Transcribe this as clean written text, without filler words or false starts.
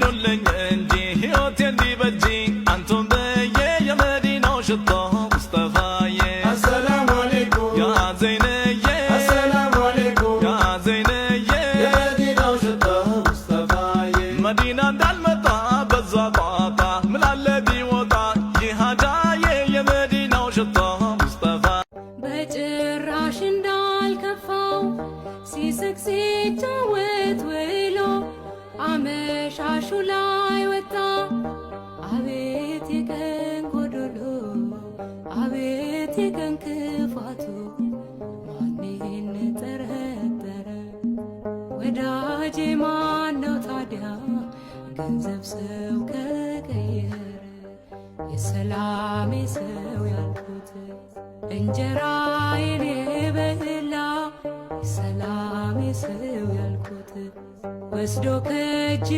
ኑልኝ እንጂ ሕይወቴ እንዲበጂ አንቱን በየ የመዲናው ሽቶ ሙስጠፋዬ አሰላሙ አለይኩም ያ ዘይነዬ አሰላሙ አለይኩም ያ ዘይነዬ የመዲናው ሽታ ሙስጠፋዬ መዲና እንዳልመጣ በዛ ጣጣ ምላለ ቢወጣ ይሃዳዬ የመዲናው ሽቶ ሙስጠፋ በጭራሽ እንዳልከፋው ሲስቅ ሲጫወት ውሎ አመሻሹ ላይ ወጣ አቤት የቀን ጎዶሎ አቤት የቀን ክፋቱ ማንን ጠረጠረ ወዳጄ ማነው ታዲያ ገንዘብ ሰው ከቀየረ የሰላሜ ሰው ያልኩት እንጀራዬን የበላ የሰላሜ ሰው ያልኩት ወስዶ ከእጄ